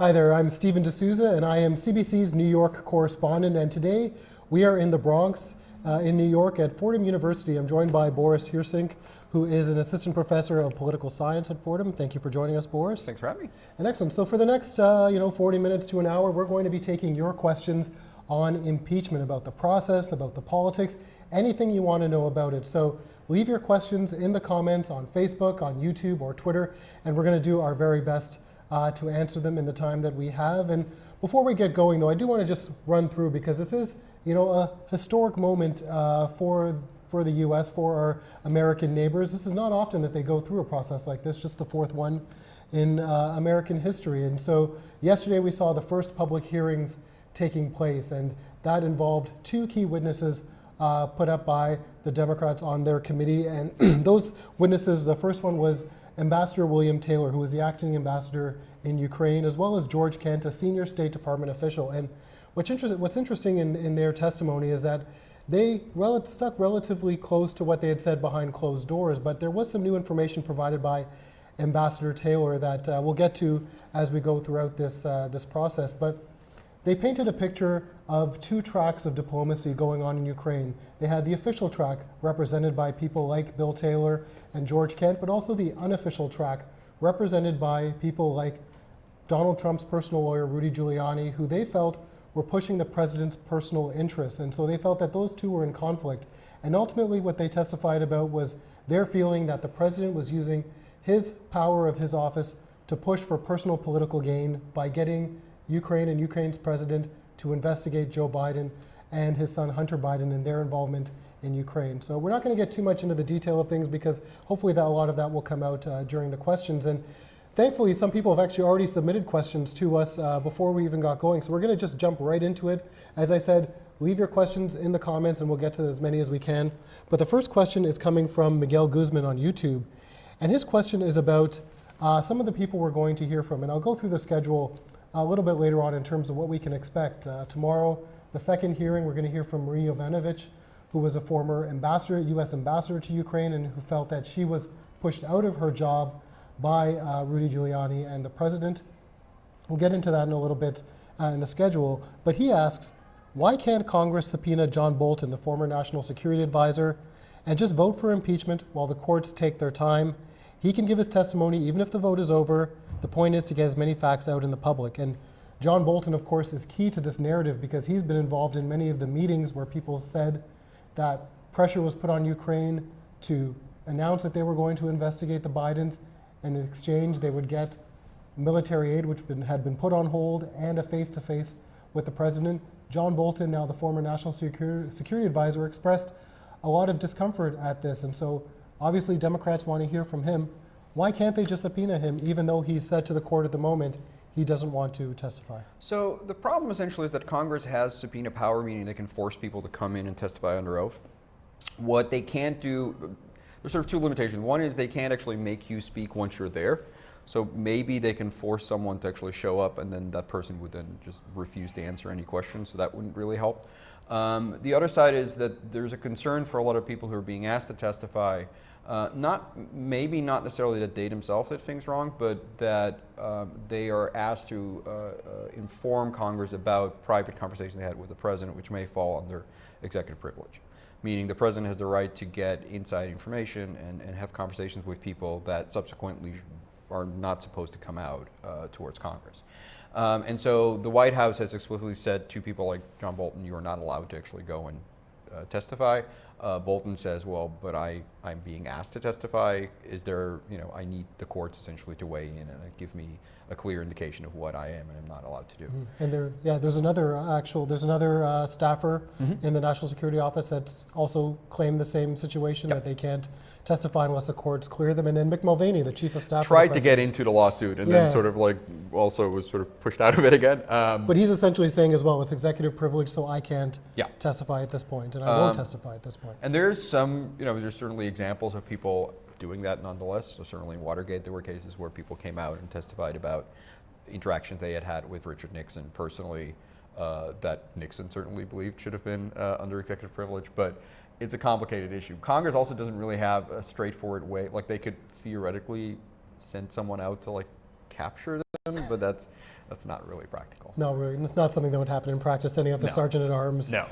Hi there, I'm Stephen D'Souza and I am CBC's New York correspondent, and today we are in the Bronx in New York at Fordham University. I'm joined by Boris Heersink, who is an assistant professor of political science at Fordham. Thank you for joining us, Boris. Thanks for having me. And excellent. So for the next 40 minutes to an hour, we're going to be taking your questions on impeachment, about the process, about the politics, anything you want to know about it. So leave your questions in the comments on Facebook, on YouTube, or Twitter, and we're going to do our very best to answer them in the time that we have. And before we get going, though, I do want to just run through, because this is, a historic moment for the U.S., for our American neighbors. This is not often that they go through a process like this, just the fourth one in American history. And so yesterday we saw the first public hearings taking place, and that involved two key witnesses put up by the Democrats on their committee. And those witnesses, the first one was Ambassador William Taylor, who was the acting ambassador in Ukraine, as well as George Kent, a senior State Department official. And what's interesting in their testimony is that they stuck relatively close to what they had said behind closed doors, but there was some new information provided by Ambassador Taylor that we'll get to as we go throughout this process. But they painted a picture of two tracks of diplomacy going on in Ukraine. They had the official track represented by people like Bill Taylor and George Kent, but also the unofficial track represented by people like Donald Trump's personal lawyer, Rudy Giuliani, who they felt were pushing the president's personal interests. And so they felt that those two were in conflict. And ultimately what they testified about was their feeling that the president was using his power of his office to push for personal political gain by getting Ukraine and Ukraine's president to investigate Joe Biden and his son Hunter Biden and their involvement in Ukraine. So we're not going to get too much into the detail of things, because hopefully a lot of that will come out during the questions. And thankfully, some people have actually already submitted questions to us before we even got going. So we're going to just jump right into it. As I said, leave your questions in the comments and we'll get to as many as we can. But the first question is coming from Miguel Guzman on YouTube. And his question is about some of the people we're going to hear from. And I'll go through the schedule a little bit later on in terms of what we can expect. Tomorrow, the second hearing, we're going to hear from Marie Yovanovitch, who was a former U.S. ambassador to Ukraine and who felt that she was pushed out of her job by Rudy Giuliani and the president. We'll get into that in a little bit in the schedule. But he asks, why can't Congress subpoena John Bolton, the former national security advisor, and just vote for impeachment while the courts take their time? He can give his testimony even if the vote is over. The point is to get as many facts out in the public. And John Bolton, of course, is key to this narrative because he's been involved in many of the meetings where people said that pressure was put on Ukraine to announce that they were going to investigate the Bidens, and in exchange they would get military aid, which had been put on hold, and a face-to-face with the president. John Bolton, now the former national security advisor, expressed a lot of discomfort at this. And so obviously Democrats want to hear from him. Why can't they just subpoena him, even though he's said to the court at the moment he doesn't want to testify? So the problem essentially is that Congress has subpoena power, meaning they can force people to come in and testify under oath. What they can't do, there's sort of two limitations. One is they can't actually make you speak once you're there. So maybe they can force someone to actually show up and then that person would then just refuse to answer any questions, so that wouldn't really help. The other side is that there's a concern for a lot of people who are being asked to testify, maybe not necessarily that they themselves did things wrong, but that they are asked to inform Congress about private conversations they had with the president, which may fall under executive privilege. Meaning the president has the right to get inside information and have conversations with people that subsequently are not supposed to come out towards Congress. And so the White House has explicitly said to people like John Bolton, you are not allowed to actually go and testify. Bolton says, well, but I'm being asked to testify. Is there, I need the courts essentially to weigh in and give me a clear indication of what I am and am not allowed to do. And there's another staffer in the National Security Office that's also claimed the same situation, that they can't testify unless the courts clear them. And then Mick Mulvaney, the chief of staff, tried to get into the lawsuit and then sort of also was sort of pushed out of it again. But he's essentially saying as well, it's executive privilege, so I can't testify at this point, and I won't testify at this point. And there's some, there's certainly examples of people doing that nonetheless. So certainly in Watergate, there were cases where people came out and testified about interactions they had had with Richard Nixon personally, that Nixon certainly believed should have been under executive privilege. But it's a complicated issue. Congress also doesn't really have a straightforward way. Like, they could theoretically send someone out to like capture them happen, but that's not really practical. No, really, it's not something that would happen in practice. Sending out the No. sergeant at arms No.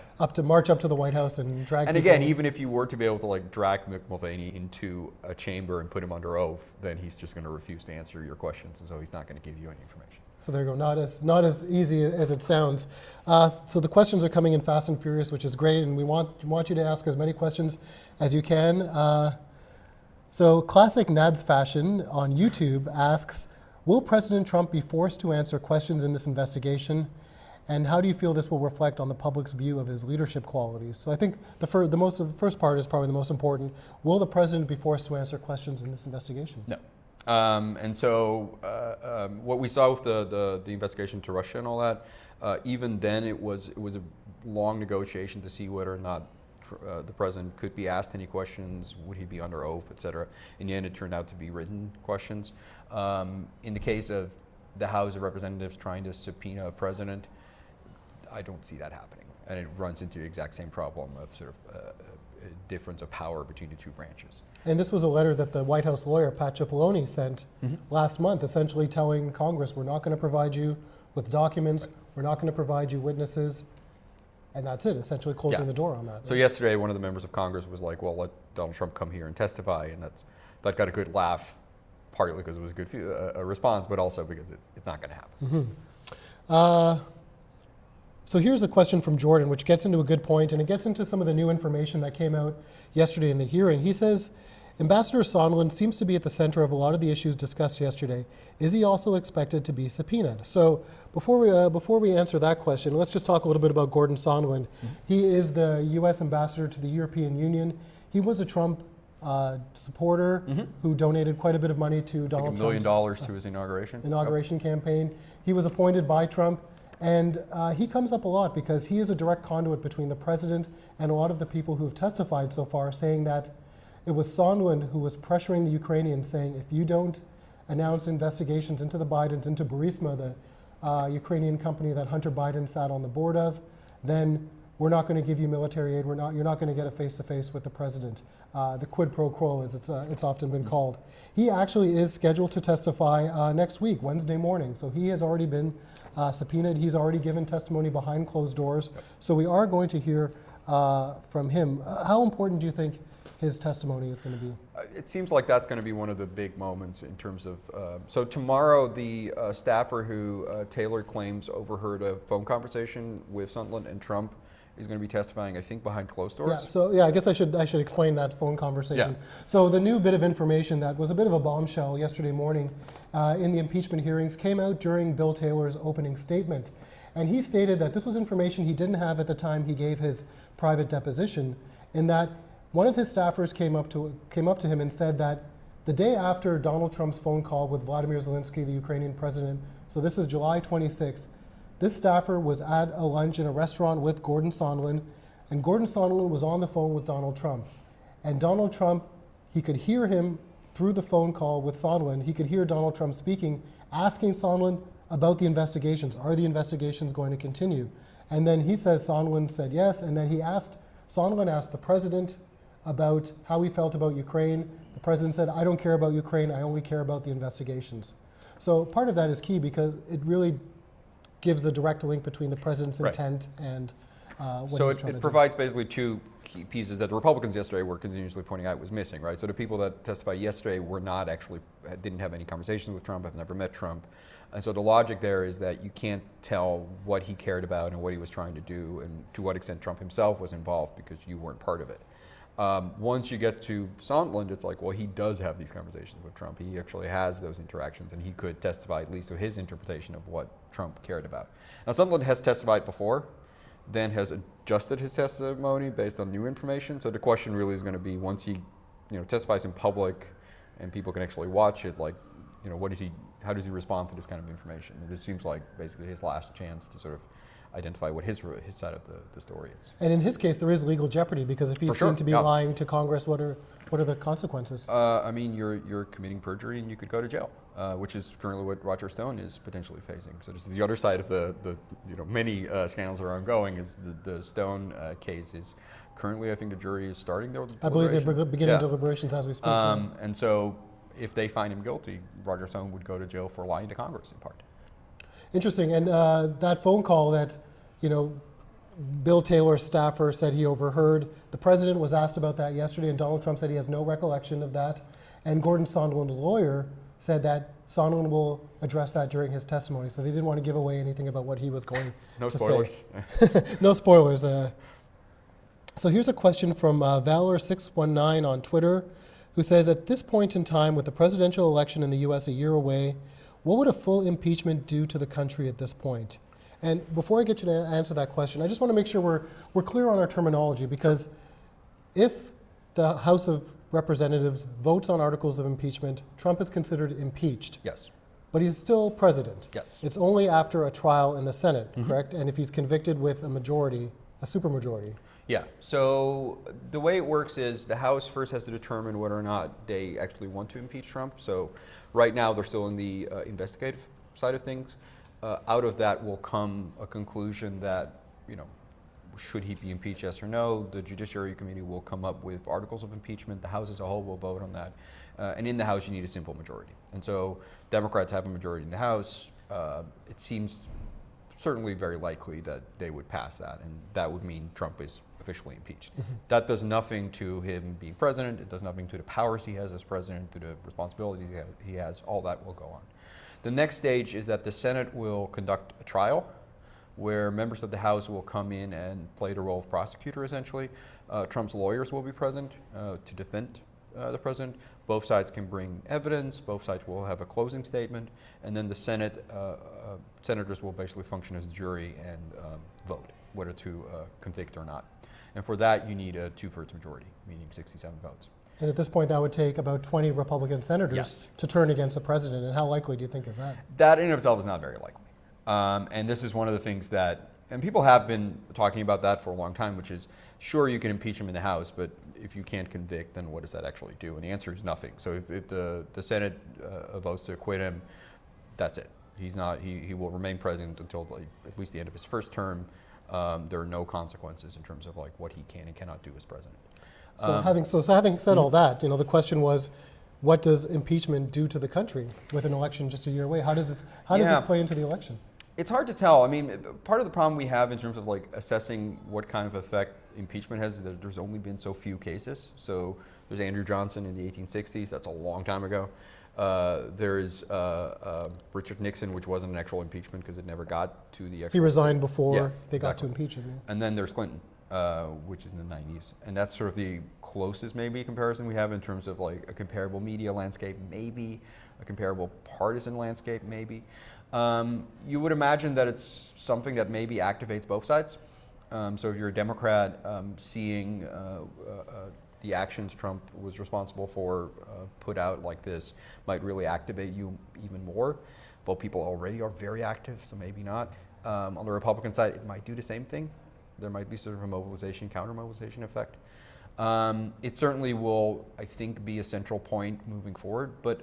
march up to the White House and drag. And people again, even if you were to be able to like drag Mick Mulvaney into a chamber and put him under oath, then he's just going to refuse to answer your questions, and so he's not going to give you any information. So there you go. Not as easy as it sounds. So the questions are coming in fast and furious, which is great, and we want you to ask as many questions as you can. So classic Nads fashion on YouTube asks, will President Trump be forced to answer questions in this investigation? And how do you feel this will reflect on the public's view of his leadership qualities? So I think the first part is probably the most important. Will the president be forced to answer questions in this investigation? No. And so what we saw with the investigation to Russia and all that, even then it was a long negotiation to see whether or not the president could be asked any questions, would he be under oath, et cetera. In the end, it turned out to be written questions. In the case of the House of Representatives trying to subpoena a president, I don't see that happening. And it runs into the exact same problem of sort of a difference of power between the two branches. And this was a letter that the White House lawyer, Pat Cipollone, sent last month, essentially telling Congress, we're not going to provide you with documents, we're not going to provide you witnesses, and that's it, essentially closing the door on that. So yesterday, one of the members of Congress was like, well, let Donald Trump come here and testify, and that got a good laugh, partly because it was a good response, but also because it's not going to happen. So here's a question from Jordan, which gets into a good point, and it gets into some of the new information that came out yesterday in the hearing. He says, Ambassador Sondland seems to be at the center of a lot of the issues discussed yesterday. Is he also expected to be subpoenaed? So before we answer that question, let's just talk a little bit about Gordon Sondland. He is the U.S. ambassador to the European Union. He was a Trump supporter who donated quite a bit of money to Donald $1 million Trump's to his inauguration. Campaign. He was appointed by Trump. And he comes up a lot because he is a direct conduit between the president and a lot of the people who have testified so far, saying that it was Sondland who was pressuring the Ukrainians, saying, if you don't announce investigations into the Bidens, into Burisma, the Ukrainian company that Hunter Biden sat on the board of, then we're not going to give you military aid. You're not going to get a face-to-face with the president. The quid pro quo, as it's often been called. He actually is scheduled to testify next week, Wednesday morning. So he has already been subpoenaed. He's already given testimony behind closed doors. So we are going to hear from him. How important do you think his testimony is going to be? It seems like that's going to be one of the big moments in terms of, so tomorrow the staffer who Taylor claims overheard a phone conversation with Sondland and Trump is going to be testifying, I think, behind closed doors. Yeah, so I guess I should explain that phone conversation. Yeah. So the new bit of information that was a bit of a bombshell yesterday morning in the impeachment hearings came out during Bill Taylor's opening statement. And he stated that this was information he didn't have at the time he gave his private deposition, in that one of his staffers came up to him and said that the day after Donald Trump's phone call with Vladimir Zelensky, the Ukrainian president, so this is July 26th, this staffer was at a lunch in a restaurant with Gordon Sondland, and Gordon Sondland was on the phone with Donald Trump. And Donald Trump, he could hear him through the phone call with Sondland, he could hear Donald Trump speaking, asking Sondland about the investigations. Are the investigations going to continue? And then he says Sondland said yes, and then Sondland asked the president about how he felt about Ukraine. The president said, I don't care about Ukraine, I only care about the investigations. So part of that is key because it really gives a direct link between the president's intent and what so he's trying to do. it provides basically two key pieces that the Republicans yesterday were continuously pointing out was missing, right? So the people that testified yesterday didn't have any conversations with Trump, have never met Trump. And so the logic there is that you can't tell what he cared about and what he was trying to do and to what extent Trump himself was involved because you weren't part of it. Once you get to Sondland, it's like, well, he does have these conversations with Trump. He actually has those interactions, and he could testify at least to his interpretation of what Trump cared about. Now, Sondland has testified before, then has adjusted his testimony based on new information. So the question really is going to be, once he, testifies in public, and people can actually watch it, like, how does he respond to this kind of information? And this seems like basically his last chance to sort of identify what his side of the story is. And in his case, there is legal jeopardy because if he's seen to be lying to Congress, what are the consequences? You're committing perjury and you could go to jail, which is currently what Roger Stone is potentially facing. So this is the other side of the many scandals are ongoing. Is the Stone case is currently, I think the jury is starting their deliberation. I believe they're beginning deliberations as we speak. And so if they find him guilty, Roger Stone would go to jail for lying to Congress in part. Interesting. And that phone call that, Bill Taylor's staffer said he overheard, the president was asked about that yesterday, and Donald Trump said he has no recollection of that. And Gordon Sondland's lawyer said that Sondland will address that during his testimony. So they didn't want to give away anything about what he was going No to spoilers. say. No spoilers. So here's a question from Valor619 on Twitter, who says, at this point in time, with the presidential election in the U.S. a year away, what would a full impeachment do to the country at this point? And before I get you to answer that question, I just want to make sure we're clear on our terminology, because if the House of Representatives votes on articles of impeachment, Trump is considered impeached. Yes. But he's still president. Yes. It's only after a trial in the Senate, correct? And if he's convicted with a majority, a supermajority. Yeah, so the way it works is the House first has to determine whether or not they actually want to impeach Trump. So right now they're still in the investigative side of things. Out of that will come a conclusion that, should he be impeached, yes or no? The Judiciary Committee will come up with articles of impeachment. The House as a whole will vote on that. And in the House, you need a simple majority. And so Democrats have a majority in the House. It seems certainly very likely that they would pass that, and that would mean Trump is officially impeached. That does nothing to him being president. It does nothing to the powers he has as president, to the responsibilities he has. All that will go on. The next stage is that the Senate will conduct a trial where members of the House will come in and play the role of prosecutor, essentially. Trump's lawyers will be present to defend the president. Both sides can bring evidence. Both sides will have a closing statement. And then the Senate, senators will basically function as jury and vote whether to convict or not. And for that, you need a 2/3 majority, meaning 67 votes. And at this point, that would take about 20 Republican senators Yes. to turn against the president. And how likely do you think is that? That in and of itself is not very likely. And this is one of the things that, and people have been talking about that for a long time, which is, sure, you can impeach him in the House, but if you can't convict, then what does that actually do? And the answer is nothing. So if the Senate votes to acquit him, that's it. He's not. He will remain president until at least the end of his first term. There are no consequences in terms of what he can and cannot do as president. So having said all that, the question was, what does impeachment do to the country with an election just a year away? How does this play into the election? It's hard to tell. I mean, part of the problem we have in terms of assessing what kind of effect impeachment has is that there's only been so few cases. So there's Andrew Johnson in the 1860s. That's a long time ago. There's Richard Nixon, which wasn't an actual impeachment because it never got to the actual. He resigned before Yeah, they got to exactly. impeach him. Yeah. And then there's Clinton, which is in the 90s. And that's sort of the closest maybe comparison we have in terms of a comparable media landscape, maybe a comparable partisan landscape, maybe. You would imagine that it's something that maybe activates both sides. So if you're a Democrat, seeing the actions Trump was responsible for put out like this might really activate you even more. Though people already are very active, so maybe not. On the Republican side, it might do the same thing. There might be sort of a mobilization, counter-mobilization effect. It certainly will, I think, be a central point moving forward, but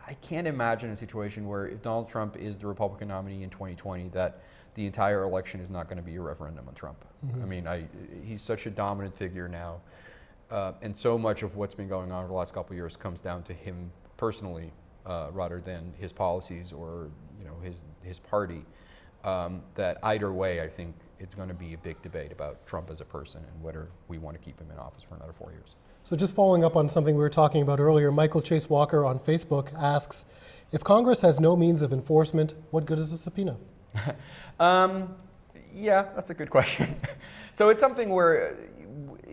I can't imagine a situation where if Donald Trump is the Republican nominee in 2020, that the entire election is not going to be a referendum on Trump. I mean, he's such a dominant figure now, and so much of what's been going on over the last couple of years comes down to him personally, rather than his policies or his party. That either way, I think it's going to be a big debate about Trump as a person and whether we want to keep him in office for another 4 years. So just following up on something we were talking about earlier, Michael Chase Walker on Facebook asks, if Congress has no means of enforcement, what good is a subpoena? Yeah, that's a good question. So it's something where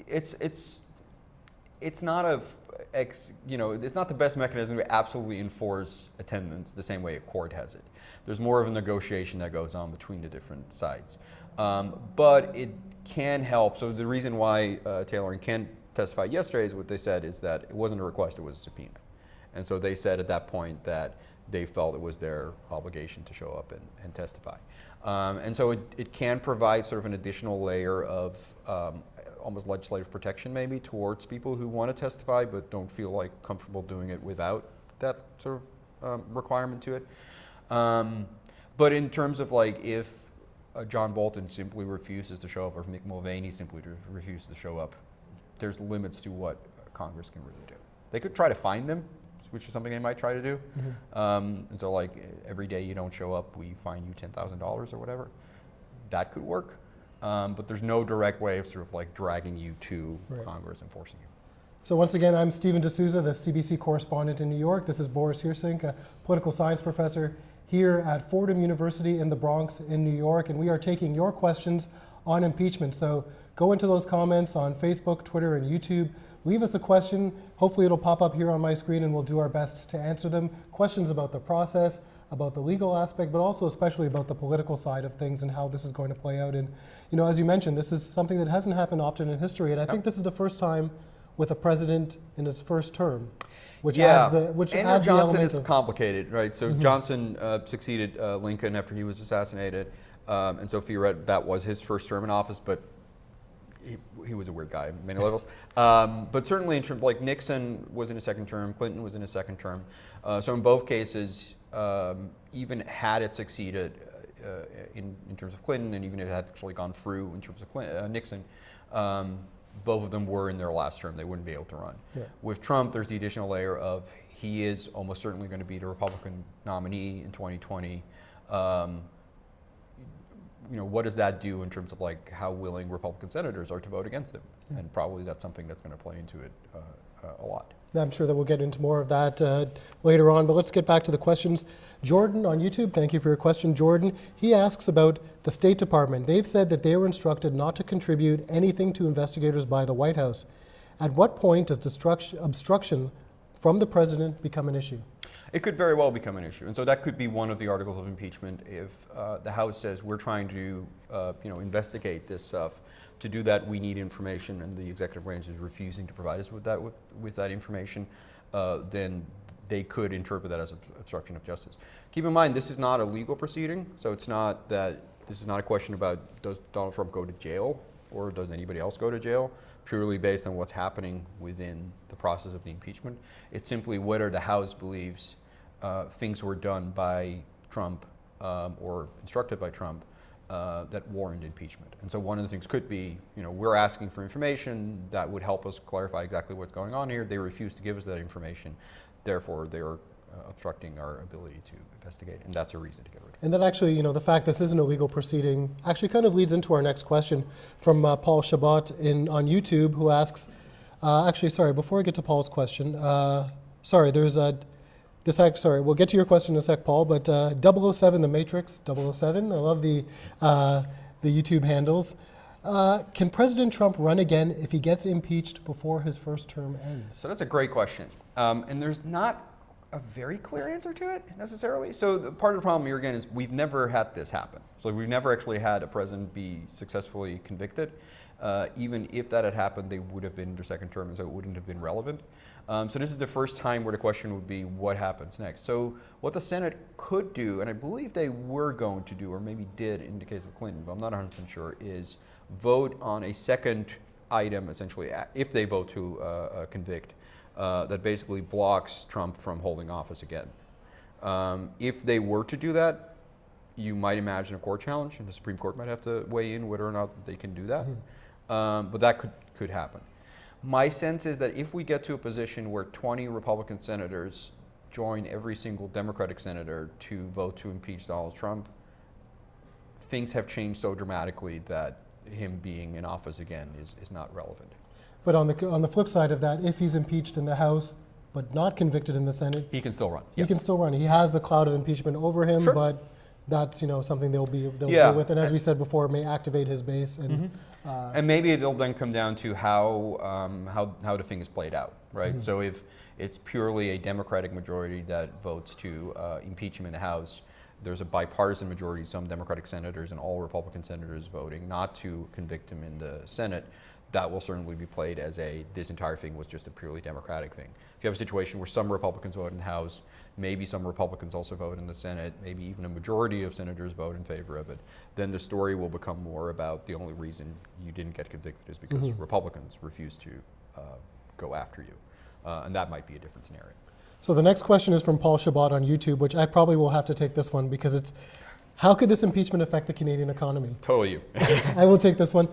it's not it's not the best mechanism to absolutely enforce attendance the same way a court has it. There's more of a negotiation that goes on between the different sides. But it can help. So the reason why Taylor and Kent testified yesterday is what they said is that it wasn't a request, it was a subpoena. And so they said at that point that they felt it was their obligation to show up and testify. And so it can provide sort of an additional layer of almost legislative protection maybe towards people who want to testify but don't feel comfortable doing it without that sort of requirement to it. But in terms of if John Bolton simply refuses to show up or if Mick Mulvaney simply refuses to show up, there's limits to what Congress can really do. They could try to fine them, which is something they might try to do. And so like every day you don't show up, we fine you $10,000 or whatever. That could work. But there's no direct way of sort of like dragging you to Congress and forcing you. So once again, I'm Stephen D'Souza, the CBC correspondent in New York. This is Boris Heersink, a political science professor here at Fordham University in the Bronx in New York. And we are taking your questions on impeachment. So go into those comments on Facebook, Twitter, and YouTube. Leave us a question. Hopefully it'll pop up here on my screen and we'll do our best to answer them. Questions about the process, about the legal aspect, but also especially about the political side of things and how this is going to play out. And you know, as you mentioned, this is something that hasn't happened often in history. And I think this is the first time with a president in his first term, which adds the Johnson element is of complicated, right? So Johnson succeeded Lincoln after he was assassinated, and so that was his first term in office, but he was a weird guy on many levels. But certainly in terms, like Nixon was in his second term, Clinton was in his second term. So in both cases, even had it succeeded in terms of Clinton, and even if it had actually gone through in terms of Nixon, both of them were in their last term. They wouldn't be able to run. Yeah. With Trump, there's the additional layer of he is almost certainly going to be the Republican nominee in 2020. You know, what does that do in terms of like how willing Republican senators are to vote against him? Yeah. And probably that's something that's going to play into it a lot. I'm sure that we'll get into more of that later on, but let's get back to the questions. Jordan on YouTube, thank you for your question. Jordan, he asks about the State Department. They've said that they were instructed not to contribute anything to investigators by the White House. At what point does obstruction from the president become an issue? It could very well become an issue, and so that could be one of the articles of impeachment if the House says we're trying to investigate this stuff. To do that, we need information, and the executive branch is refusing to provide us with that information. Then they could interpret that as obstruction of justice. Keep in mind, this is not a legal proceeding, so it's not that this is not a question about does Donald Trump go to jail or does anybody else go to jail, purely based on what's happening within the process of the impeachment. It's simply whether the House believes things were done by Trump or instructed by Trump that warrant impeachment. And so one of the things could be, we're asking for information that would help us clarify exactly what's going on here. They refuse to give us that information. Therefore, they're obstructing our ability to investigate, and that's a reason to get rid of it. And then actually, the fact this isn't a legal proceeding actually kind of leads into our next question from Paul Shabbat on YouTube, who asks, before I get to Paul's question, we'll get to your question in a sec, Paul, but 007, The Matrix, 007, I love the YouTube handles. Can President Trump run again if he gets impeached before his first term ends? So that's a great question. And there's not a very clear answer to it necessarily. So part of the problem here again is we've never had this happen. So we've never actually had a president be successfully convicted. Even if that had happened, they would have been in their second term, and so it wouldn't have been relevant. So this is the first time where the question would be, what happens next? So what the Senate could do, and I believe they were going to do, or maybe did in the case of Clinton, but I'm not 100% sure, is vote on a second item, essentially, if they vote to convict, that basically blocks Trump from holding office again. If they were to do that, you might imagine a court challenge, and the Supreme Court might have to weigh in whether or not they can do that. But that could happen. My sense is that if we get to a position where 20 Republican senators join every single Democratic senator to vote to impeach Donald Trump, things have changed so dramatically that him being in office again is not relevant. But on the flip side of that, if he's impeached in the House but not convicted in the Senate, he can still run. He can still run. He has the cloud of impeachment over him, sure. But that's something they'll deal with, and as we said before, it may activate his base, and maybe it'll then come down to how the thing is played out, right? So if it's purely a Democratic majority that votes to impeach him in the House, there's a bipartisan majority, some Democratic senators and all Republican senators voting not to convict him in the Senate. That will certainly be played as this entire thing was just a purely Democratic thing. If you have a situation where some Republicans vote in the House, maybe some Republicans also vote in the Senate, maybe even a majority of senators vote in favor of it, then the story will become more about the only reason you didn't get convicted is because Republicans refused to go after you. And that might be a different scenario. So the next question is from Paul Shabbat on YouTube, which I probably will have to take this one because it's, how could this impeachment affect the Canadian economy? Totally you. I will take this one.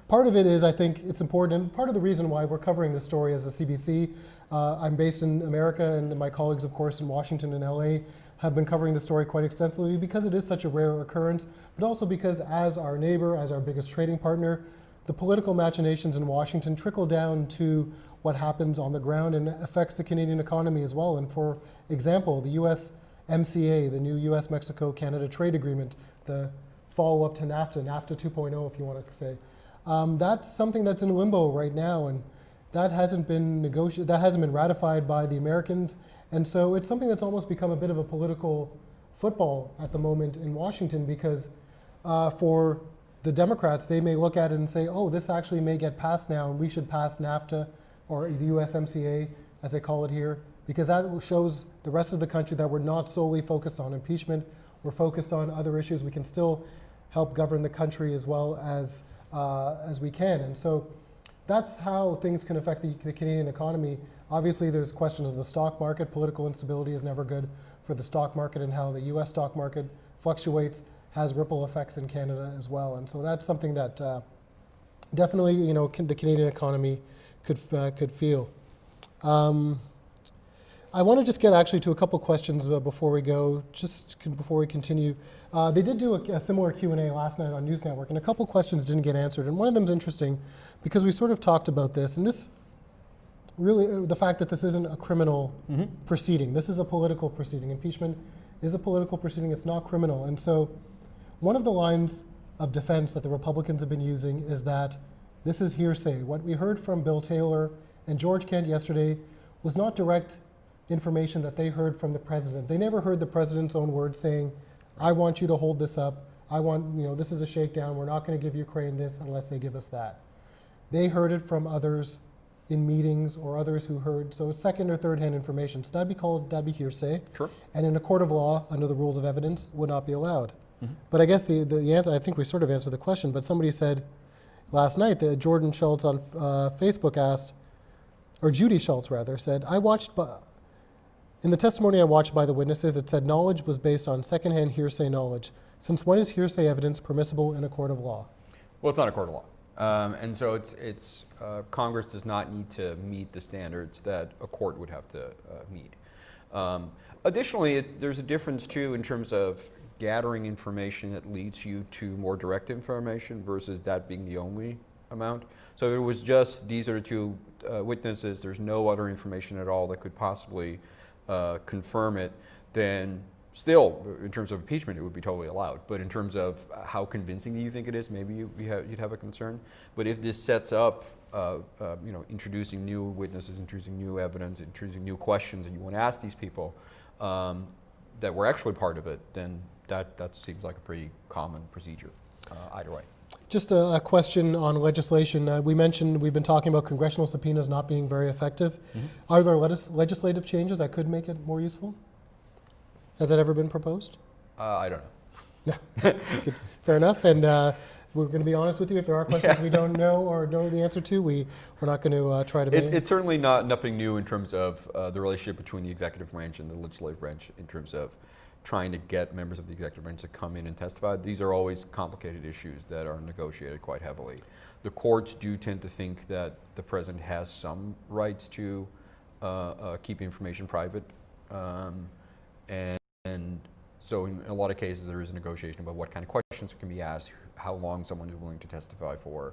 Part of it is, I think it's important, and part of the reason why we're covering this story as a CBC, I'm based in America, and my colleagues, of course, in Washington and LA have been covering the story quite extensively because it is such a rare occurrence, but also because as our neighbor, as our biggest trading partner, the political machinations in Washington trickle down to what happens on the ground and affects the Canadian economy as well. And for example, the USMCA, the new US-Mexico-Canada trade agreement, the follow-up to NAFTA, NAFTA 2.0 if you want to say, that's something that's in limbo right now, and that hasn't been negotiated, that hasn't been ratified by the Americans. And so it's something that's almost become a bit of a political football at the moment in Washington because for the Democrats, they may look at it and say, oh, this actually may get passed now and we should pass NAFTA or the USMCA, as they call it here, because that shows the rest of the country that we're not solely focused on impeachment. We're focused on other issues. We can still help govern the country as well as we can. And so that's how things can affect the Canadian economy. Obviously, there's questions of the stock market. Political instability is never good for the stock market, and how the US stock market fluctuates has ripple effects in Canada as well. And so that's something that definitely, the Canadian economy could feel. I want to just get actually to a couple questions before we go, before we continue. They did do a similar Q&A last night on News Network, and a couple questions didn't get answered. And one of them is interesting because we sort of talked about this, and this really, the fact that this isn't a criminal proceeding. This is a political proceeding. Impeachment is a political proceeding. It's not criminal. And so one of the lines of defense that the Republicans have been using is that this is hearsay. What we heard from Bill Taylor and George Kent yesterday was not direct information that they heard from the president. They never heard the president's own words saying, I want you to hold this up. I want, this is a shakedown. We're not going to give Ukraine this unless they give us that. They heard it from others in meetings or others who heard, so it's second or third hand information. So that'd be hearsay. Sure. And in a court of law, under the rules of evidence, would not be allowed. But I guess the answer, I think we sort of answered the question, but somebody said last night that Jordan Schultz on Facebook asked, or Judy Schultz rather, said, in the testimony I watched by the witnesses, it said knowledge was based on secondhand hearsay knowledge. Since when is hearsay evidence permissible in a court of law? Well, it's not a court of law. And so Congress does not need to meet the standards that a court would have to meet. Additionally, there's a difference too in terms of gathering information that leads you to more direct information versus that being the only amount. So if it was just these are the two witnesses, there's no other information at all that could possibly confirm it, then still, in terms of impeachment, it would be totally allowed. But in terms of how convincing do you think it is, maybe you'd have a concern. But if this sets up, introducing new witnesses, introducing new evidence, introducing new questions, and you want to ask these people that were actually part of it, then that seems like a pretty common procedure either way. Just a question on legislation. We've been talking about congressional subpoenas not being very effective. Are there legislative changes that could make it more useful? Has that ever been proposed? I don't know. Good. Fair enough. And we're going to be honest with you. If there are questions we don't know or know the answer to, we're not going to try to make it. It's certainly nothing new in terms of the relationship between the executive branch and the legislative branch in terms of trying to get members of the executive branch to come in and testify. These are always complicated issues that are negotiated quite heavily. The courts do tend to think that the president has some rights to keep information private. And so in a lot of cases there is a negotiation about what kind of questions can be asked, how long someone is willing to testify for,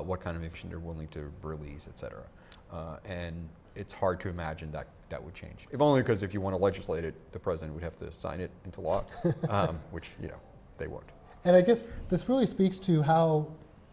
what kind of information they're willing to release, et cetera. And it's hard to imagine that would change. If only because if you want to legislate it, the president would have to sign it into law, which they won't. And I guess this really speaks to how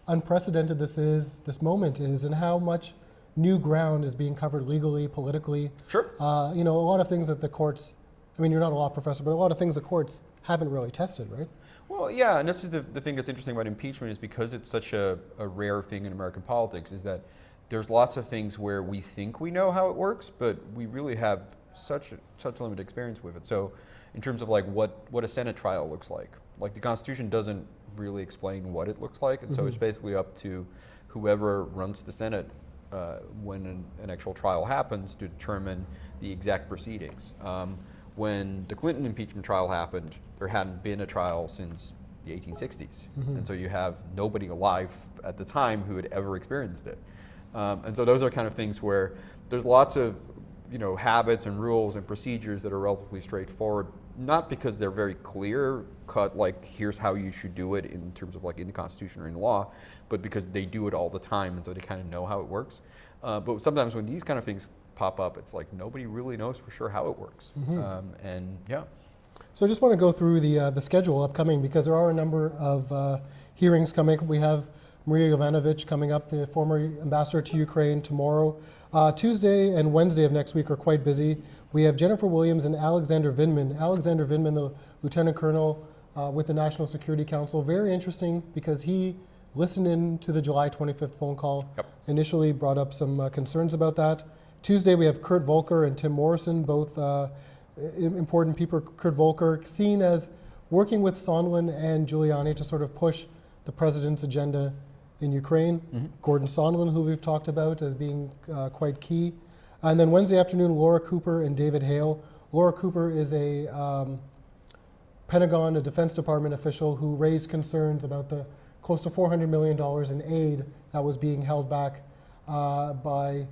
unprecedented this moment is, and how much new ground is being covered legally, politically. Sure. A lot of things that the courts, you're not a law professor, but a lot of things the courts haven't really tested, right? Well, yeah, and this is the thing that's interesting about impeachment is because it's such a rare thing in American politics is that there's lots of things where we think we know how it works, but we really have such limited experience with it. So in terms of like what a Senate trial looks like the Constitution doesn't really explain what it looks like, and so it's basically up to whoever runs the Senate when an actual trial happens to determine the exact proceedings. When the Clinton impeachment trial happened, there hadn't been a trial since the 1860s. And so you have nobody alive at the time who had ever experienced it. And so those are kind of things where there's lots of habits and rules and procedures that are relatively straightforward, not because they're very clear cut, like here's how you should do it in terms of like in the Constitution or in law, but because they do it all the time, and so they kind of know how it works. But sometimes when these kind of things pop up, it's like nobody really knows for sure how it works. And yeah. So I just want to go through the schedule upcoming, because there are a number of hearings coming. We have Maria Yovanovitch coming up, the former ambassador to Ukraine, tomorrow. Tuesday and Wednesday of next week are quite busy. We have Jennifer Williams and Alexander Vindman. Alexander Vindman, the lieutenant colonel with the National Security Council. Very interesting, because he listened in to the July 25th phone call. Initially brought up some concerns about that. Tuesday we have Kurt Volker and Tim Morrison, both important people. Kurt Volker seen as working with Sondland and Giuliani to sort of push the president's agenda in Ukraine. Gordon Sondland, who we've talked about as being quite key. And then Wednesday afternoon, Laura Cooper and David Hale. Laura Cooper is a Pentagon, a Defense Department official who raised concerns about the close to $400 million in aid that was being held back by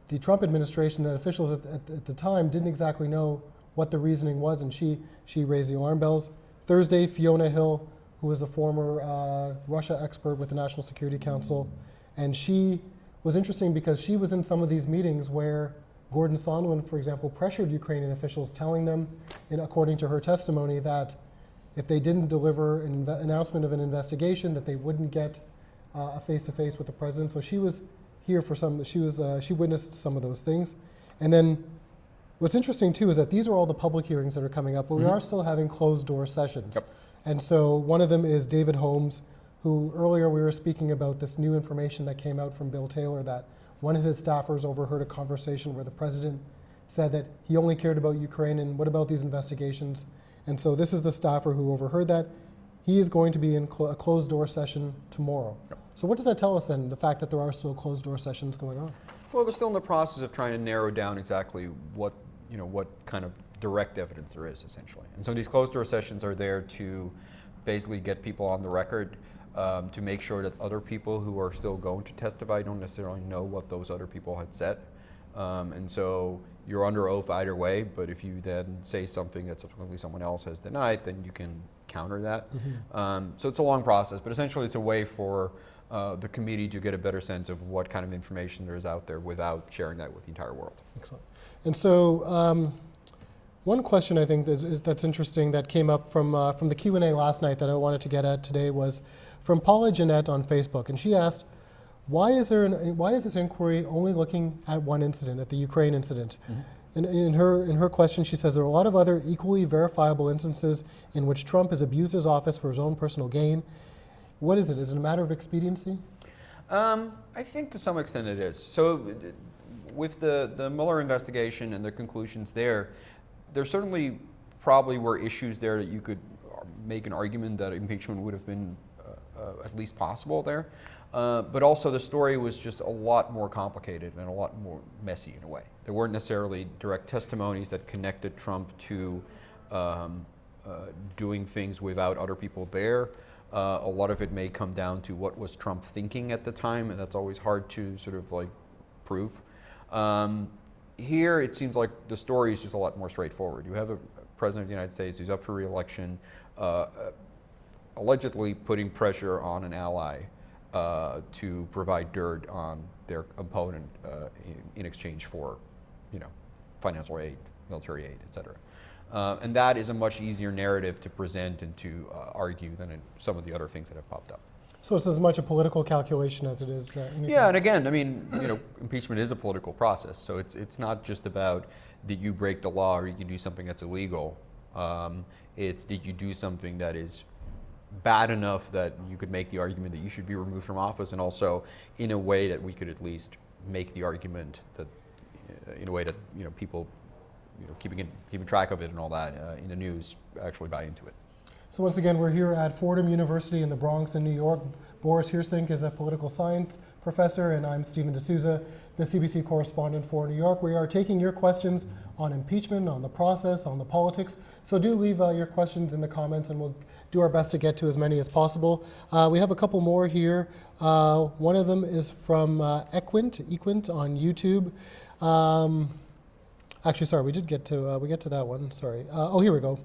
the Trump administration, that officials at the time didn't exactly know what the reasoning was, and she raised the alarm bells. Thursday, Fiona Hill, who is a former Russia expert with the National Security Council, and she was interesting because she was in some of these meetings where Gordon Sondland, for example, pressured Ukrainian officials, telling them, according to her testimony, that if they didn't deliver an announcement of an investigation, that they wouldn't get a face-to-face with the president. So she was here for some. She witnessed some of those things. And then what's interesting too is that these are all the public hearings that are coming up, but we are still having closed-door sessions. And so one of them is David Holmes, who earlier we were speaking about this new information that came out from Bill Taylor, that one of his staffers overheard a conversation where the president said that he only cared about Ukraine and what about these investigations. And so this is the staffer who overheard that. He is going to be in a closed-door session tomorrow. So what does that tell us then, the fact that there are still closed-door sessions going on? Well, they're still in the process of trying to narrow down exactly what kind of direct evidence there is, essentially. And so these closed-door sessions are there to basically get people on the record, to make sure that other people who are still going to testify don't necessarily know what those other people had said. And so you're under oath either way, but if you then say something that subsequently someone else has denied, then you can counter that. So it's a long process, but essentially it's a way for the committee to get a better sense of what kind of information there is out there without sharing that with the entire world. Excellent. And so one question I think that's interesting that came up from the Q&A last night that I wanted to get at today was from Paula Jeanette on Facebook, and she asked, why is this inquiry only looking at one incident, at the Ukraine incident? In her question, she says there are a lot of other equally verifiable instances in which Trump has abused his office for his own personal gain. What is it? Is it a matter of expediency? I think to some extent it is. So with the Mueller investigation and the conclusions there certainly probably were issues there that you could make an argument that impeachment would have been at least possible there. But also the story was just a lot more complicated and a lot more messy in a way. There weren't necessarily direct testimonies that connected Trump to doing things without other people there. A lot of it may come down to what was Trump thinking at the time, and that's always hard to sort of like prove. Here it seems like the story is just a lot more straightforward. You have a president of the United States who's up for re-election, allegedly putting pressure on an ally to provide dirt on their opponent in exchange for, financial aid, military aid, et cetera. And that is a much easier narrative to present and to argue than in some of the other things that have popped up. So it's as much a political calculation as it is anything. Yeah, and again, I mean, impeachment is a political process, so it's not just about did you break the law or you do something that's illegal. It's did you do something that is bad enough that you could make the argument that you should be removed from office, and also in a way that we could at least make the argument that in a way that people keeping track of it and all that in the news actually buy into it. So once again, we're here at Fordham University in the Bronx in New York. Boris Heersink is a political science professor, and I'm Stephen D'Souza, the CBC correspondent for New York. We are taking your questions on impeachment, on the process, on the politics. So do leave your questions in the comments, and we'll do our best to get to as many as possible. We have a couple more here. One of them is from Equint on YouTube. Actually, sorry, we get to that one. Sorry. Here we go.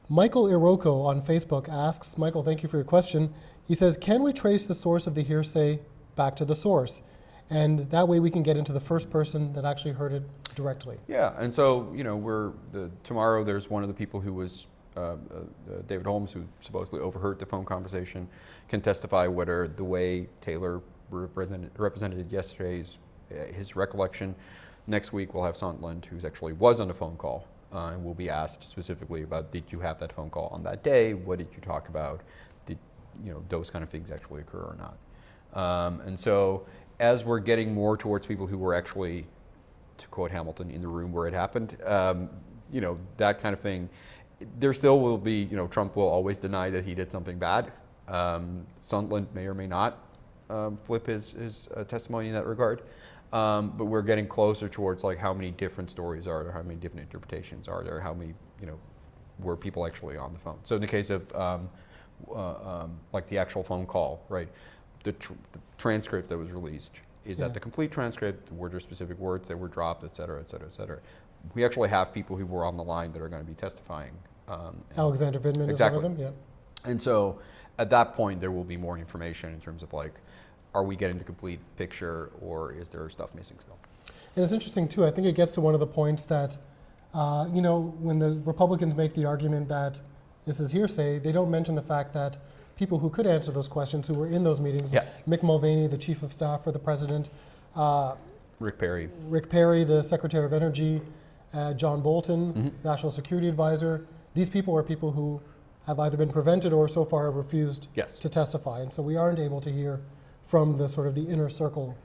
Michael Iroko on Facebook asks, Michael, thank you for your question. He says, can we trace the source of the hearsay back to the source? And that way we can get into the first person that actually heard it directly. Yeah, and so, tomorrow there's one of the people who was, David Holmes, who supposedly overheard the phone conversation, can testify whether the way Taylor represented yesterday's, his recollection. Next week we'll have Sondland, who actually was on the phone call. And we'll be asked specifically about, did you have that phone call on that day? What did you talk about? Did those kind of things actually occur or not? And so as we're getting more towards people who were actually, to quote Hamilton, in the room where it happened, that kind of thing, there still will be, Trump will always deny that he did something bad. Sondland may or may not flip his testimony in that regard. But we're getting closer towards like how many different stories are there, how many different interpretations are there, how many, were people actually on the phone. So in the case of like the actual phone call, right, the transcript that was released, is that the complete transcript? Were there specific words that were dropped, et cetera, et cetera, et cetera? We actually have people who were on the line that are going to be testifying. Alexander Vindman is one of them, yeah. And so at that point, there will be more information in terms of like, are we getting the complete picture, or is there stuff missing still? And it's interesting too, I think it gets to one of the points that, when the Republicans make the argument that this is hearsay, they don't mention the fact that people who could answer those questions, who were in those meetings, Mick Mulvaney, the chief of staff for the president, Rick Perry, the Secretary of Energy, John Bolton, National Security Advisor, these people are people who have either been prevented or so far have refused to testify. And so we aren't able to hear from the sort of the inner circle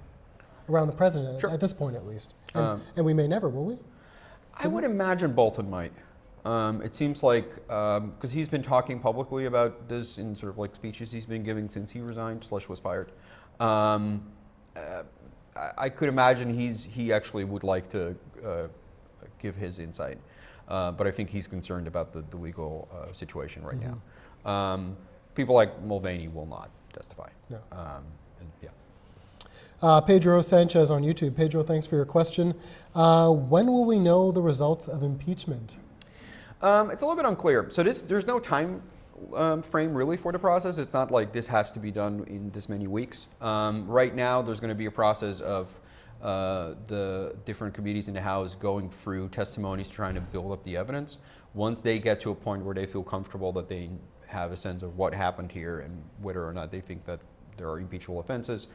around the president, at this point at least. And we may never, will we? I would imagine Bolton might. It seems like, because he's been talking publicly about this in sort of like speeches he's been giving since he resigned / was fired. I could imagine he actually would like to give his insight. But I think he's concerned about the legal situation right now. People like Mulvaney will not testify. No. Pedro Sanchez on YouTube. Pedro, thanks for your question. When will we know the results of impeachment? It's a little bit unclear. So there's no time frame really for the process. It's not like this has to be done in this many weeks. Right now, there's going to be a process of the different committees in the House going through testimonies, trying to build up the evidence. Once they get to a point where they feel comfortable that they have a sense of what happened here and whether or not they think that there are impeachable offenses,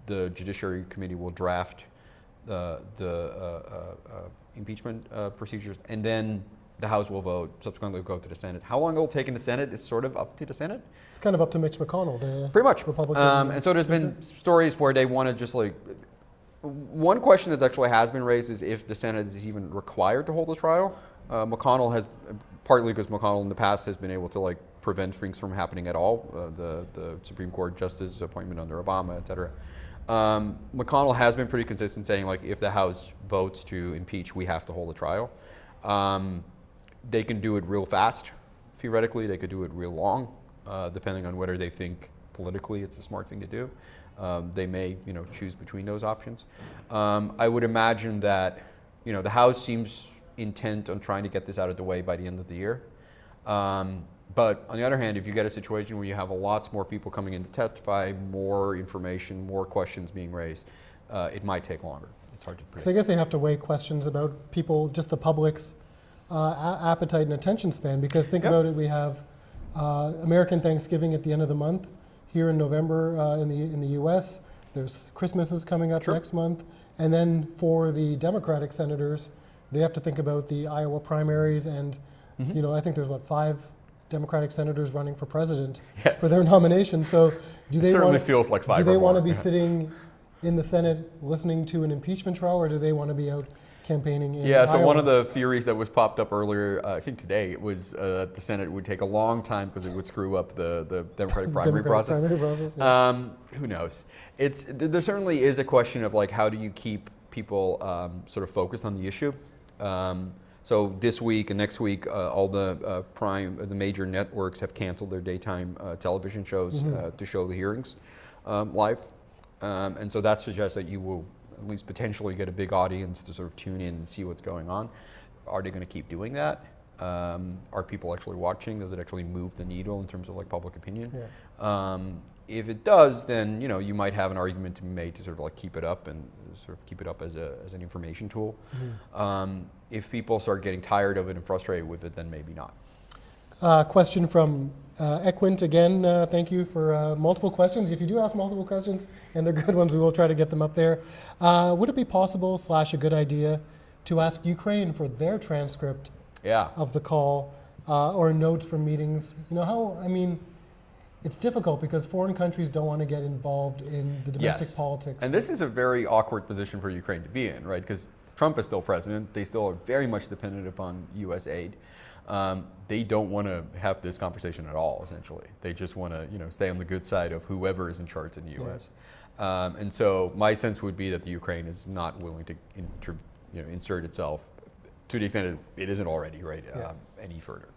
the Judiciary Committee will draft the impeachment procedures, and then the House will vote, subsequently go to the Senate. How long it will take in the Senate is sort of up to the Senate. It's kind of up to Mitch McConnell, the pretty much Republican and so there's been stories where they want to just like, one question that actually has been raised is if the Senate is even required to hold a trial. McConnell has, partly because McConnell in the past has been able to like prevent things from happening at all, the Supreme Court justice appointment under Obama, et cetera. McConnell has been pretty consistent saying like if the House votes to impeach, we have to hold a trial. They can do it real fast, theoretically. They could do it real long, depending on whether they think politically it's a smart thing to do. They may, choose between those options. I would imagine that, the House seems intent on trying to get this out of the way by the end of the year. But on the other hand, if you get a situation where you have lots more people coming in to testify, more information, more questions being raised, it might take longer. It's hard to predict. So I guess they have to weigh questions about people, just the public's appetite and attention span, because think about it, we have American Thanksgiving at the end of the month. Here in November in the U.S., there's Christmas is coming up next month. And then for the Democratic senators, they have to think about the Iowa primaries. And, I think there's, 5 Democratic senators running for president for their nomination. So do they feels like 5 do they want to be sitting in the Senate listening to an impeachment trial, or do they want to be out campaigning in Yeah, so Iowa. one of the theories that was popped up earlier, I think today, was that the Senate would take a long time because it would screw up the Democratic primary process. Who knows? There certainly is a question of like, how do you keep people sort of focused on the issue? So this week and next week, all the major networks have canceled their daytime television shows to show the hearings live. And so that suggests that you will at least potentially get a big audience to sort of tune in and see what's going on. Are they going to keep doing that? Are people actually watching? Does it actually move the needle in terms of like public opinion? Yeah. If it does, then you might have an argument to be made to sort of like keep it up and sort of keep it up as an information tool. If people start getting tired of it and frustrated with it, then maybe not. Question from Equint again. Thank you for multiple questions. If you do ask multiple questions and they're good ones, we will try to get them up there. Would it be possible / a good idea to ask Ukraine for their transcript of the call or notes from meetings? It's difficult because foreign countries don't want to get involved in the domestic politics. And this is a very awkward position for Ukraine to be in, right? Because Trump is still president. They still are very much dependent upon U.S. aid. They don't want to have this conversation at all, essentially. They just want to stay on the good side of whoever is in charge in the U.S. And so my sense would be that the Ukraine is not willing to insert itself to the extent it isn't already, right, any further.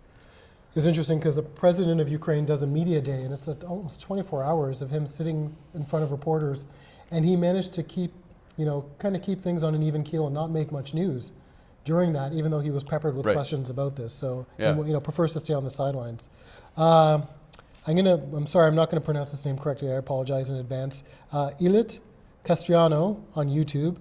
It's interesting because the president of Ukraine does a media day, and it's almost 24 hours of him sitting in front of reporters, and he managed to keep things on an even keel and not make much news during that, even though he was peppered with questions about this. So he prefers to stay on the sidelines. I'm sorry, I'm not going to pronounce his name correctly. I apologize in advance. Ilit Castriano on YouTube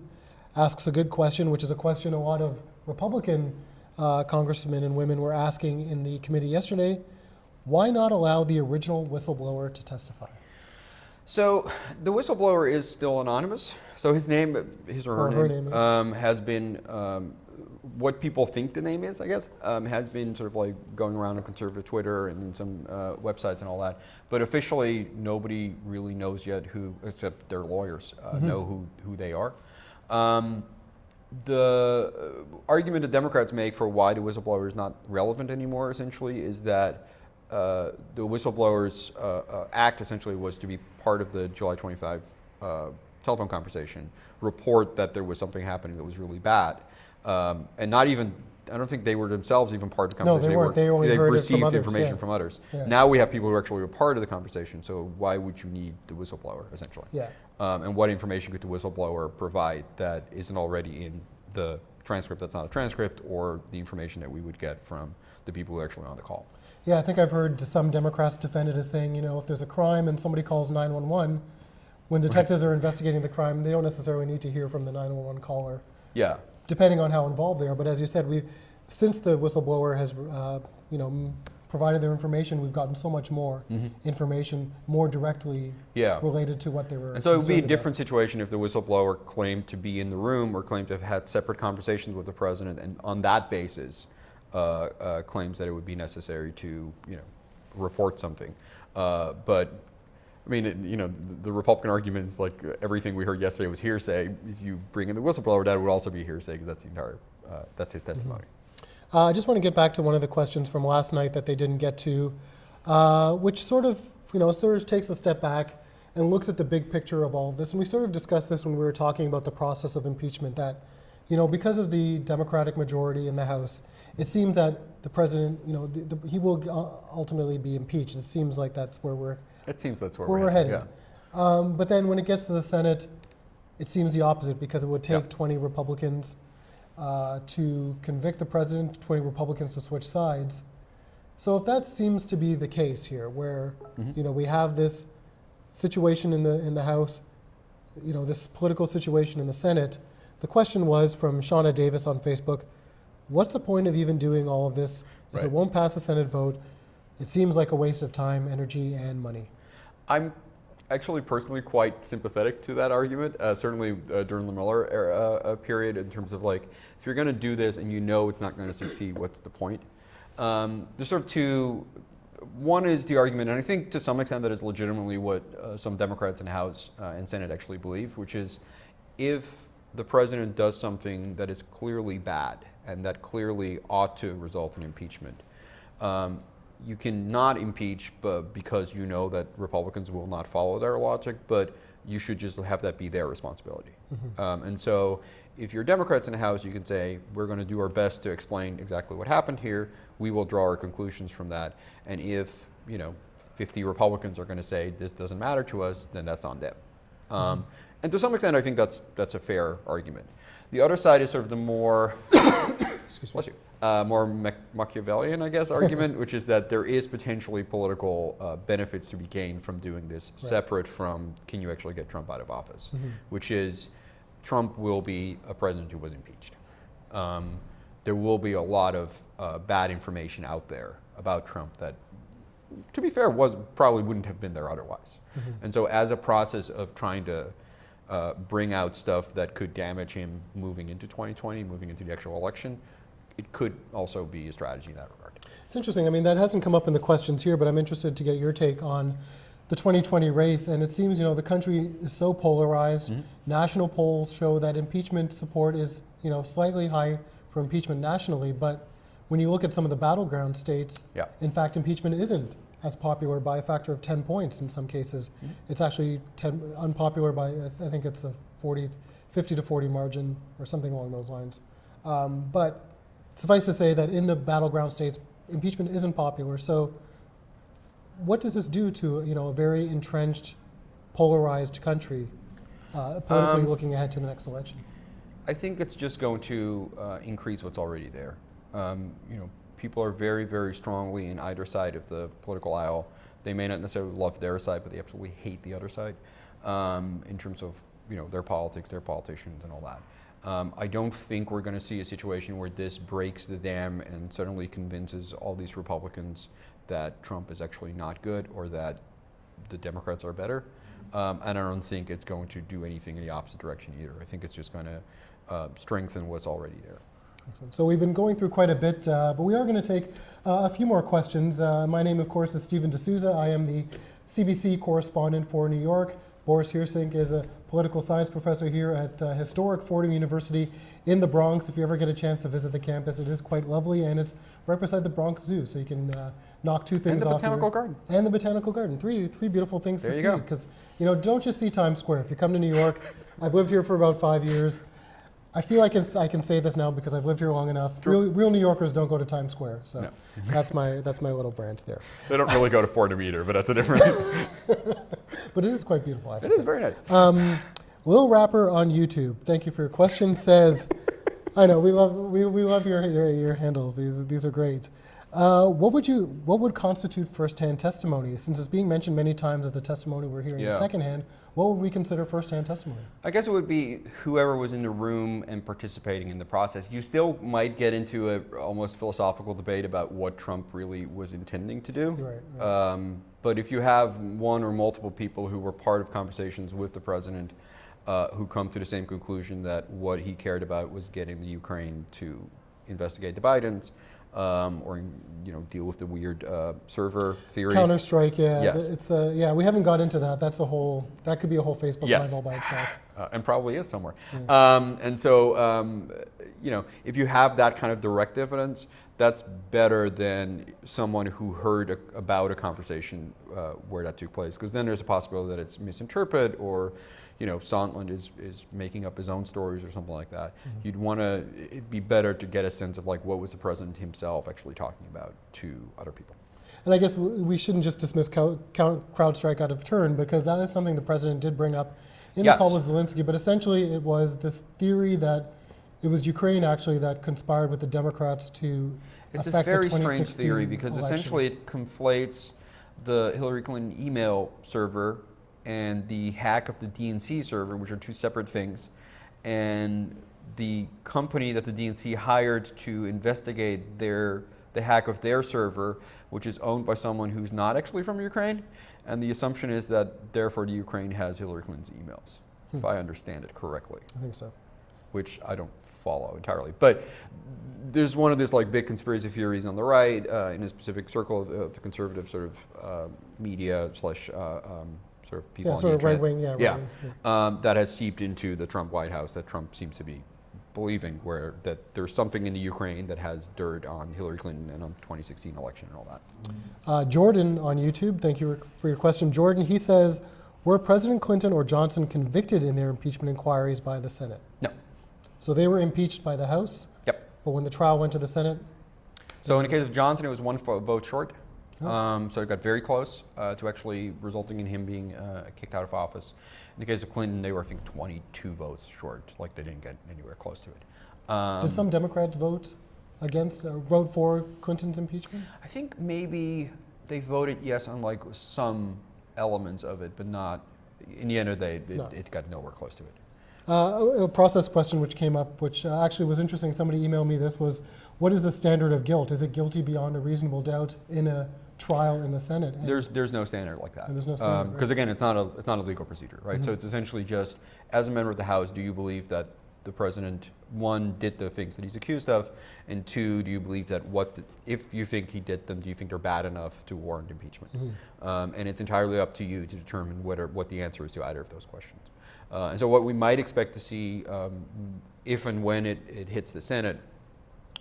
asks a good question, which is a question a lot of Republican congressmen and women were asking in the committee yesterday. Why not allow the original whistleblower to testify? So the whistleblower is still anonymous. So his or her name has been what people think the name is, I guess, has been sort of like going around on conservative Twitter and in some websites and all that. But officially, nobody really knows yet who, except their lawyers, know who they are. The argument the Democrats make for why the whistleblower is not relevant anymore, essentially, is that the whistleblower's act essentially was to be part of the July 25 telephone conversation, report that there was something happening that was really bad, and not even. I don't think they were themselves even part of the conversation. No, they weren't. They only heard received it from others, information from others. Yeah. Now we have people who actually were part of the conversation. So why would you need the whistleblower, essentially? Yeah. And what information could the whistleblower provide that isn't already in the transcript that's not a transcript, or the information that we would get from the people who are actually on the call? Yeah, I think I've heard some Democrats defend it as saying, if there's a crime and somebody calls 911, when detectives are investigating the crime, they don't necessarily need to hear from the 911 caller. Yeah. Depending on how involved they are. But as you said, since the whistleblower has, provided their information, we've gotten so much more information, more directly related to what they were. And so it would be a different situation if the whistleblower claimed to be in the room or claimed to have had separate conversations with the president, and on that basis claims that it would be necessary to, report something. But I mean, the Republican argument is like everything we heard yesterday was hearsay. If you bring in the whistleblower, that would also be hearsay because that's the entire, that's his testimony. I just want to get back to one of the questions from last night that they didn't get to, which sort of takes a step back and looks at the big picture of all of this. And we sort of discussed this when we were talking about the process of impeachment, that, because of the Democratic majority in the House, it seems that the president, he will ultimately be impeached. It seems like that's where we're headed. Yeah. But then when it gets to the Senate, it seems the opposite, because it would take 20 Republicans to convict the president, 20 Republicans to switch sides. So if that seems to be the case here, where we have this situation in the House, this political situation in the Senate, the question was from Shauna Davis on Facebook, what's the point of even doing all of this if it won't pass the Senate vote? It seems like a waste of time, energy, and money. I'm actually personally quite sympathetic to that argument, certainly during the Miller era, period, in terms of like, if you're going to do this and it's not going to succeed, what's the point? There's sort of two. One is the argument, and I think to some extent that is legitimately what some Democrats in the House and Senate actually believe, which is if the president does something that is clearly bad and that clearly ought to result in impeachment, you cannot impeach because you know that Republicans will not follow their logic, but you should just have that be their responsibility. And so if you're Democrats in the House, you can say, we're going to do our best to explain exactly what happened here. We will draw our conclusions from that. And if 50 Republicans are going to say this doesn't matter to us, then that's on them. And to some extent, I think that's a fair argument. The other side is sort of the more, more Machiavellian, I guess, argument, which is that there is potentially political benefits to be gained from doing this, separate from can you actually get Trump out of office, which is Trump will be a president who was impeached. There will be a lot of bad information out there about Trump that, to be fair, probably wouldn't have been there otherwise. And so as a process of trying to bring out stuff that could damage him moving into 2020, moving into the actual election, it could also be a strategy in that regard. It's interesting. I mean, that hasn't come up in the questions here, but I'm interested to get your take on the 2020 race. And it seems, the country is so polarized. National polls show that impeachment support is, slightly high for impeachment nationally. But when you look at some of the battleground states, in fact, impeachment isn't as popular by a factor of 10 points in some cases. It's actually unpopular by, I think it's a 50 to 40 margin or something along those lines. But suffice to say that in the battleground states, impeachment isn't popular. So what does this do to a very entrenched, polarized country, politically looking ahead to the next election? I think it's just going to increase what's already there. People are very, very strongly in either side of the political aisle. They may not necessarily love their side, but they absolutely hate the other side in terms of their politics, their politicians, and all that. I don't think we're going to see a situation where this breaks the dam and suddenly convinces all these Republicans that Trump is actually not good or that the Democrats are better. And I don't think it's going to do anything in the opposite direction either. I think it's just going to strengthen what's already there. So we've been going through quite a bit, but we are going to take a few more questions. My name, of course, is Stephen D'Souza. I am the CBC correspondent for New York. Boris Heersink is a political science professor here at historic Fordham University in the Bronx. If you ever get a chance to visit the campus, it is quite lovely, and it's right beside the Bronx Zoo, so you can knock two things off. And the Botanical Garden. And the Botanical Garden. Three beautiful things to see. There you go. Because, don't just see Times Square. If you come to New York, I've lived here for about 5 years. I feel I can say this now because I've lived here long enough. Real New Yorkers don't go to Times Square, so no. that's my little brand there. They don't really go to Fordham either, but that's a different. But it is quite beautiful. It is very nice. Lil Rapper on YouTube, thank you for your question. Says, I know we love your handles. These are great. What would constitute first-hand testimony? Since it's being mentioned many times that the testimony we're hearing is secondhand, what would we consider first-hand testimony? I guess it would be whoever was in the room and participating in the process. You still might get into a almost philosophical debate about what Trump really was intending to do. Right. But if you have one or multiple people who were part of conversations with the president who come to the same conclusion that what he cared about was getting the Ukraine to investigate the Bidens, or deal with the weird server theory. Counter-strike, yeah. Yes. It's we haven't got into that. That could be a whole Facebook Live all by itself. And probably is somewhere. Yeah. And so, if you have that kind of direct evidence, that's better than someone who heard about a conversation where that took place, because then there's a possibility that it's misinterpreted or, Sondland is making up his own stories or something like that. It'd be better to get a sense of what was the president himself actually talking about to other people. And I guess we shouldn't just dismiss CrowdStrike out of turn, because that is something the president did bring up in the call with Zelensky. But essentially, it was this theory that it was Ukraine actually that conspired with the Democrats to affect the 2016 election. It's a very strange theory because essentially it conflates the Hillary Clinton email server and the hack of the DNC server, which are two separate things, and the company that the DNC hired to investigate the hack of their server, which is owned by someone who's not actually from Ukraine, and the assumption is that therefore the Ukraine has Hillary Clinton's emails, if I understand it correctly. I think so. Which I don't follow entirely, but there's one of these big conspiracy theories on the right in a specific circle of the conservative sort of media / sort of people Yeah, on sort the of right internet. wing, yeah. Right wing, That has seeped into the Trump White House that Trump seems to be believing, where that there's something in the Ukraine that has dirt on Hillary Clinton and on the 2016 election and all that. Jordan on YouTube, thank you for your question. Jordan, he says, were President Clinton or Johnson convicted in their impeachment inquiries by the Senate? No. So they were impeached by the House, Yep. but when the trial went to the Senate? So in the case of Johnson, it was one vote short. So it got very close to actually resulting in him being kicked out of office. In the case of Clinton, they were, I think, 22 votes short. Like, they didn't get anywhere close to it. Did some Democrats vote vote for Clinton's impeachment? I think maybe they voted yes on like some elements of it, but not. In the end of the day, it got nowhere close to it. A process question which came up, which actually was interesting, somebody emailed me this, was what is the standard of guilt? Is it guilty beyond a reasonable doubt in a trial in the Senate? And There's no standard like that. And there's no standard, because again, it's not a legal procedure, right? So it's essentially just, as a member of the House, do you believe that the president, one, did the things that he's accused of, and two, do you believe that if you think he did them, do you think they're bad enough to warrant impeachment? And it's entirely up to you to determine what the answer is to either of those questions. And so what we might expect to see, if and when it hits the Senate,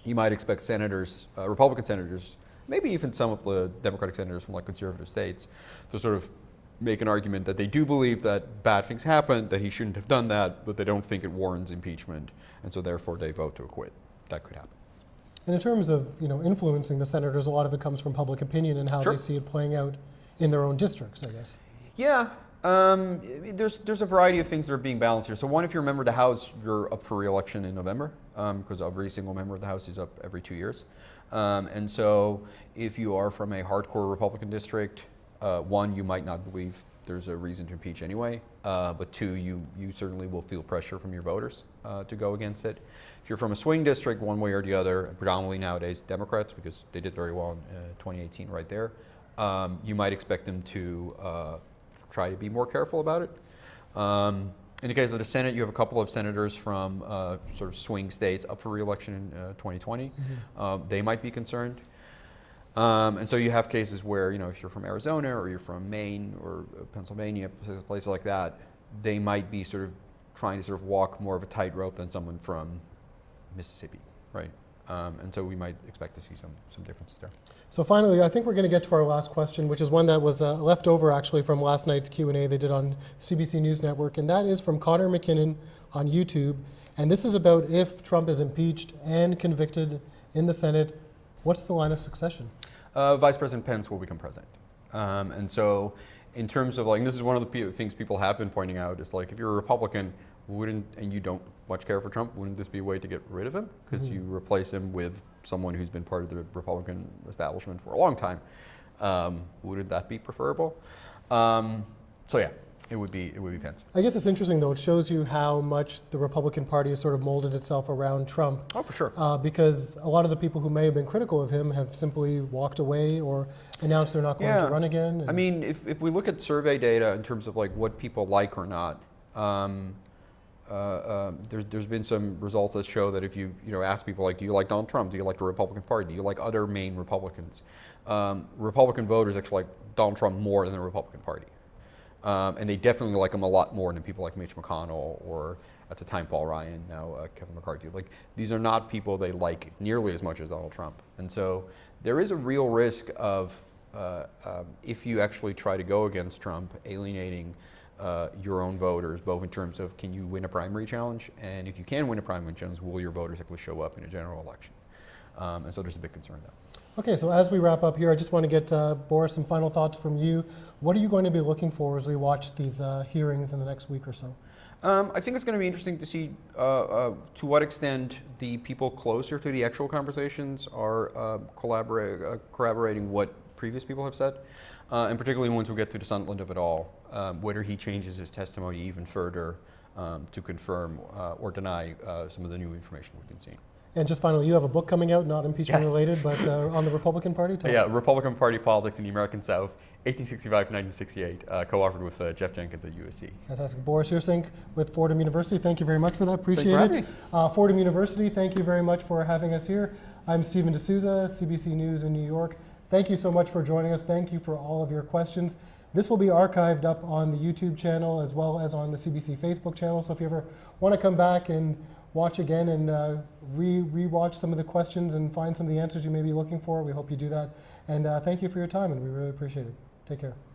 you might expect senators, Republican senators, maybe even some of the Democratic senators from like conservative states, to sort of make an argument that they do believe that bad things happened, that he shouldn't have done that, but they don't think it warrants impeachment, and so therefore they vote to acquit. That could happen. And in terms of influencing the senators, a lot of it comes from public opinion and how Sure. they see it playing out in their own districts, I guess. Yeah, there's a variety of things that are being balanced here. So one, if you're a member of the House, you're up for re-election in November, because every single member of the House is up every 2 years. And so if you are from a hardcore Republican district, one, you might not believe there's a reason to impeach anyway, but two, you certainly will feel pressure from your voters to go against it. If you're from a swing district, one way or the other, predominantly nowadays Democrats, because they did very well in 2018 right there, you might expect them to try to be more careful about it. In the case of the Senate, you have a couple of senators from sort of swing states up for re-election in 2020. They might be concerned. And so you have cases where, if you're from Arizona or you're from Maine or Pennsylvania, places like that, they might be sort of trying to sort of walk more of a tightrope than someone from Mississippi, right? And so we might expect to see some differences there. So finally, I think we're going to get to our last question, which is one that was left over actually from last night's Q&A they did on CBC News Network, and that is from Connor McKinnon on YouTube. And this is about if Trump is impeached and convicted in the Senate, what's the line of succession? Vice President Pence will become president. And so in terms of and this is one of the things people have been pointing out, is like, if you're a Republican, and you don't much care for Trump, wouldn't this be a way to get rid of him? Because you replace him with someone who's been part of the Republican establishment for a long time. Wouldn't that be preferable? So yeah, it would be Pence. I guess it's interesting, though. It shows you how much the Republican Party has sort of molded itself around Trump. Oh, for sure. Because a lot of the people who may have been critical of him have simply walked away or announced they're not going to run again. I mean, if we look at survey data in terms of like what people like or not, there's been some results that show that if you ask people like, do you like Donald Trump? Do you like the Republican Party? Do you like other main Republicans? Republican voters actually like Donald Trump more than the Republican Party. And they definitely like him a lot more than people like Mitch McConnell or, at the time, Paul Ryan, now Kevin McCarthy. Like, these are not people they like nearly as much as Donald Trump. And so there is a real risk of, if you actually try to go against Trump, alienating your own voters, both in terms of, can you win a primary challenge? And if you can win a primary challenge, will your voters actually show up in a general election? And so there's a big concern there. Okay, so as we wrap up here, I just want to get, Boris, some final thoughts from you. What are you going to be looking for as we watch these hearings in the next week or so? I think it's going to be interesting to see to what extent the people closer to the actual conversations are corroborating what previous people have said, and particularly once we get to the Sondland of it all, whether he changes his testimony even further to confirm or deny some of the new information we've been seeing. And just finally, you have a book coming out, not impeachment related, but on the Republican Party? Republican Party Politics in the American South, 1865-1968, co-authored with Jeff Jenkins at USC. Fantastic. Boris Heersink with Fordham University, thank you very much for that. Appreciate Thanks for it. having me. Fordham University, thank you very much for having us here. I'm Stephen D'Souza, CBC News in New York. Thank you so much for joining us. Thank you for all of your questions. This will be archived up on the YouTube channel as well as on the CBC Facebook channel. So if you ever want to come back and watch again and re-watch some of the questions and find some of the answers you may be looking for, we hope you do that. And thank you for your time, and we really appreciate it. Take care.